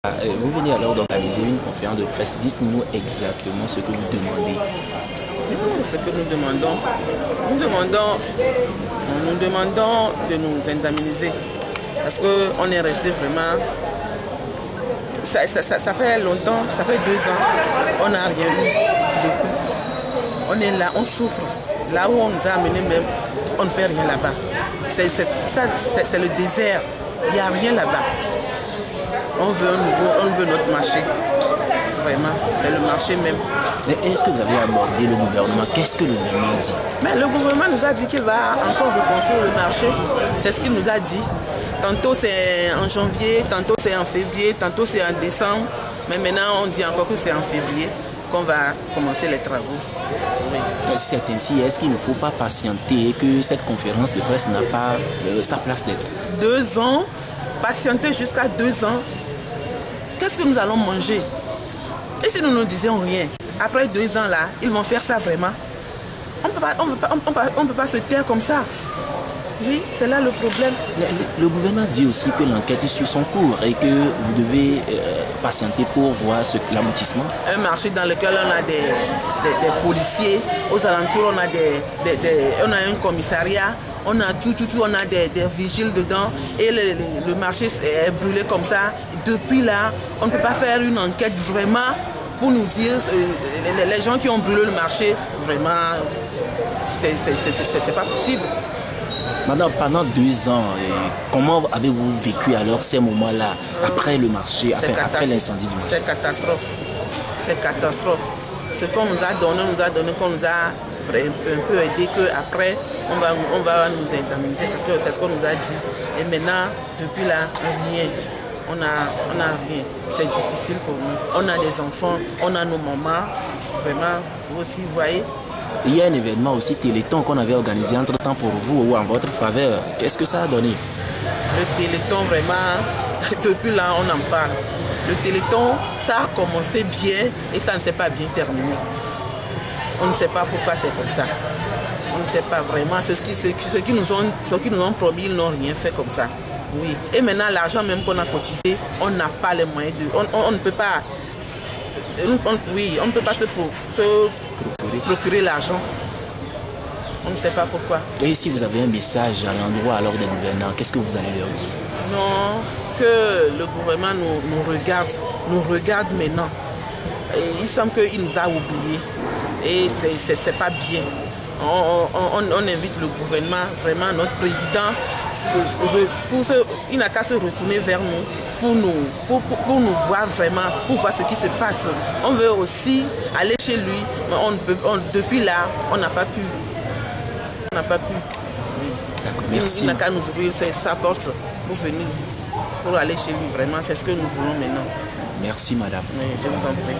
Vous venez alors d'organiser une conférence de presse. Dites-nous exactement ce que vous demandez. Ce que nous demandons, nous demandons de nous indemniser. Parce qu'on est resté vraiment... Ça fait longtemps, ça fait 2 ans, on n'a rien eu depuis. On est là, on souffre. Là où on nous a amenés même, on ne fait rien là-bas. C'est le désert, il n'y a rien là-bas. On veut un nouveau, on veut notre marché. Vraiment, c'est le marché même. Mais est-ce que vous avez abordé le gouvernement? Qu'est-ce que le gouvernement dit? Mais le gouvernement nous a dit qu'il va encore reconstruire le marché. C'est ce qu'il nous a dit. Tantôt c'est en janvier, tantôt c'est en février, tantôt c'est en décembre. Mais maintenant on dit encore que c'est en février qu'on va commencer les travaux. Oui. Si c'est ainsi, est-ce qu'il ne faut pas patienter et que cette conférence de presse n'a pas sa place d'être? 2 ans, patienter jusqu'à 2 ans. Qu'est-ce que nous allons manger? Et si nous ne disions rien, après 2 ans là, ils vont faire ça vraiment. On ne peut pas se taire comme ça. Oui, c'est là le problème. Le gouvernement dit aussi que l'enquête suit son cours et que vous devez patienter pour voir l'aboutissement. Un marché dans lequel on a des policiers, aux alentours on a un commissariat, on a tout, on a des vigiles dedans et le marché est brûlé comme ça. Depuis là, on ne peut pas faire une enquête vraiment pour nous dire les gens qui ont brûlé le marché, vraiment, c'est pas possible. Madame, pendant 2 ans, comment avez-vous vécu alors ces moments-là, après le marché, après l'incendie du marché? C'est catastrophe. C'est catastrophe. Ce qu'on nous a donné, qu'on nous a un peu aidé, qu'après, on va nous indemniser. C'est ce qu'on nous a dit. Et maintenant, depuis là, rien. On a rien. C'est difficile pour nous. On a des enfants, on a nos mamans. Vraiment, vous aussi, vous voyez. Il y a un événement aussi Téléthon qu'on avait organisé entre-temps pour vous ou en votre faveur. Qu'est-ce que ça a donné? Le Téléthon, vraiment, depuis là, on en parle. Le Téléthon, ça a commencé bien et ça ne s'est pas bien terminé. On ne sait pas pourquoi c'est comme ça. On ne sait pas vraiment. Ceux qui nous ont promis, ils n'ont rien fait comme ça. Oui. Et maintenant, l'argent même qu'on a cotisé, on n'a pas les moyens de... On ne peut pas... Oui, on ne peut pas se procurer l'argent. On ne sait pas pourquoi. Et si vous avez un message à l'endroit alors des gouvernants, qu'est-ce que vous allez leur dire? Non, que le gouvernement nous regarde maintenant. Et il semble qu'il nous a oubliés. Et c'est pas bien. On invite le gouvernement, vraiment notre président, il n'a qu'à se retourner vers nous. Pour nous voir vraiment, pour voir ce qui se passe. On veut aussi aller chez lui, mais depuis là, on n'a pas pu. On n'a pas pu. Oui. D'accord, merci. Il n'a qu'à nous ouvrir sa porte pour venir, pour aller chez lui, vraiment. C'est ce que nous voulons maintenant. Merci, madame. Oui, je vous en prie.